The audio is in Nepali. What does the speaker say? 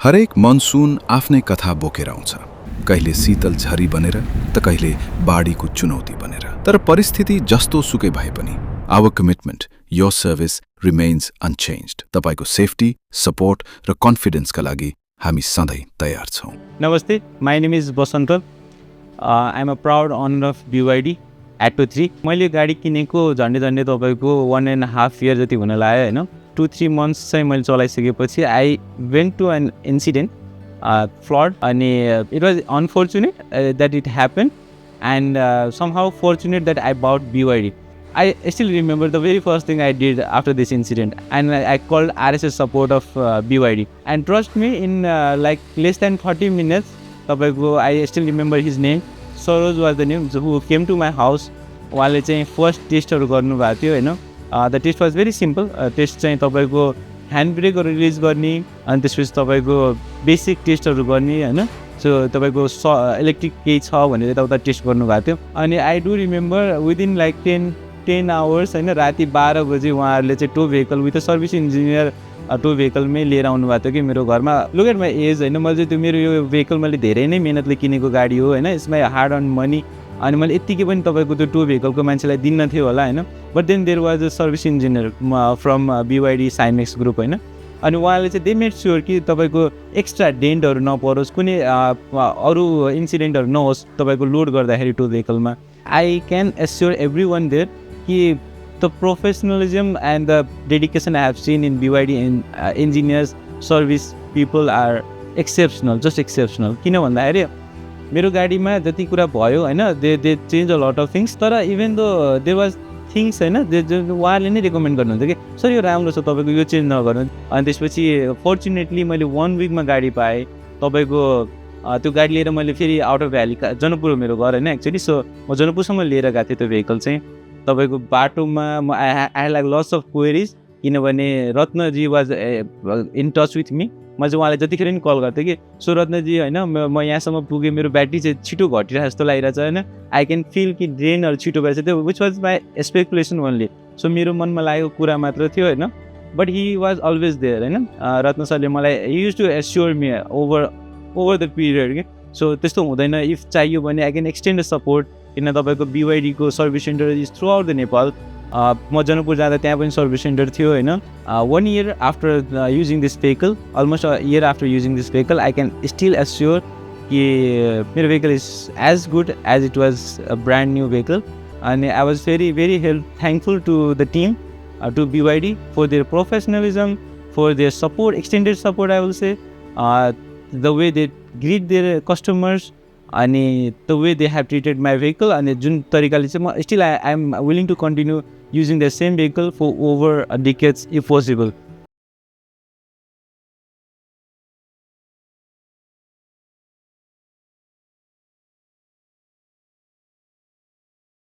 हरेक मनसुन आफ्नै कथा बोकेर आउँछ, कहिले शीतल झरी बनेर त कहिले बाढीको चुनौती बनेर। तर परिस्थिति जस्तो सुकै भए पनि our commitment, your service remains unchanged. तपाईको सेफ्टी, सपोर्ट र कन्फिडेन्सका लागि हामी सधैँ तयार छौँ। नमस्ते, my name is Basanta. I am a proud owner of BYD Atto 3। मैले गाडी किनेको झन्डै तपाईँको 1.5 year जति हुन लाग्यो होइन। 2-3 months चाहिँ मैले चलाइसकेपछि I went to an incident, flood, अनि it was unfortunate that it happen and somehow fortunate that I bought BYD। I still remember the very first thing I did after this incident, and I called RSS support of BYD. And trust me, in like less than 30 minutes, I still remember his name. Saroj was the name who came to my house. उहाँले चाहिँ फर्स्ट टेस्टहरू गर्नुभएको थियो होइन। The test was very simple. Test चाहिँ तपाईँको ह्यान्ड ब्रेकहरू रिलिज गर्ने, अनि त्यसपछि तपाईँको बेसिक टेस्टहरू गर्ने होइन। सो तपाईँको इलेक्ट्रिक केही छ भनेर यताउता टेस्ट गर्नुभएको थियो। अनि I do remember within like 10 hours होइन, राति 12 बजे उहाँहरूले चाहिँ tow vehicle with a service engineer tow भेहिकलमै लिएर आउनुभएको थियो कि मेरो घरमा। लुक एट माई एज होइन, मैले चाहिँ त्यो मेरो यो भेहिकल मैले धेरै नै मिहिनेतले किनेको गाडी हो होइन। It's my hard earn money. अनि मैले यत्तिकै पनि तपाईँको त्यो टो भेहिकलको मान्छेलाई दिन्न थियो होला होइन। But then there was a service engineer from BYD Cimex group होइन। अनि उहाँले चाहिँ दे मेड स्योर कि तपाईँको एक्स्ट्रा डेन्टहरू नपरोस्, कुनै अरू इन्सिडेन्टहरू नहोस् तपाईँको लोड गर्दाखेरि टो भेहिकलमा। I can assure everyone there कि the professionalism and the dedication I have seen in BYD engineers, service people are exceptional, just exceptional. किन भन्दाखेरि मेरो गाडीमा जति कुरा भयो होइन, they change a lot of things. तर even though there was things होइन, उहाँले नै रेकमेन्ड गर्नुहुन्छ कि सर यो राम्रो छ, तपाईँको यो चेन्ज नगर्नु। अनि त्यसपछि फर्चुनेटली मैले 1 weekमा गाडी पाएँ। तपाईँको त्यो गाडी लिएर मैले फेरि आउट अफ भ्याली, जनकपुर हो मेरो घर होइन एक्चुअली। सो म जनकपुरसम्म लिएर गएको थिएँ त्यो भेहिकल चाहिँ। तपाईँको बाटोमा म I like lots of queries, किनभने Ratnaji was in touch with me. म चाहिँ उहाँलाई जतिखेर पनि कल गर्थेँ कि सो रत्नजी होइन, म यहाँसम्म पुगेँ, मेरो ब्याट्री चाहिँ छिटो घटिरहेको जस्तो लागिरहेछ होइन। आई क्यान फिल कि ड्रेनहरू छिटो भएछ त्यो, which was my speculation only. So मेरो मनमा लागेको कुरा मात्र थियो होइन। But he was always there होइन। रत्न सरले मलाई he used to assure me over the period कि सो त्यस्तो हुँदैन, इफ चाहियो भने I can extend the support. किन तपाईँको BYD को service centre is through the Nepal. म जनकपुर जाँदा त्यहाँ पनि सर्भिस सेन्टर थियो होइन। 1 year after using this vehicle, almost a year after using this vehicle, I can still assure कि मेरो vehicle is as good as it was a brand new vehicle. अनि I was very thankful to the team, to BYD for their professionalism, for their support, extended support I will say, the way they greet their customers, अनि the way they have treated my vehicle. अनि जुन तरिकाले चाहिँ म still I am willing to continue using the same vehicle for over a decades if possible.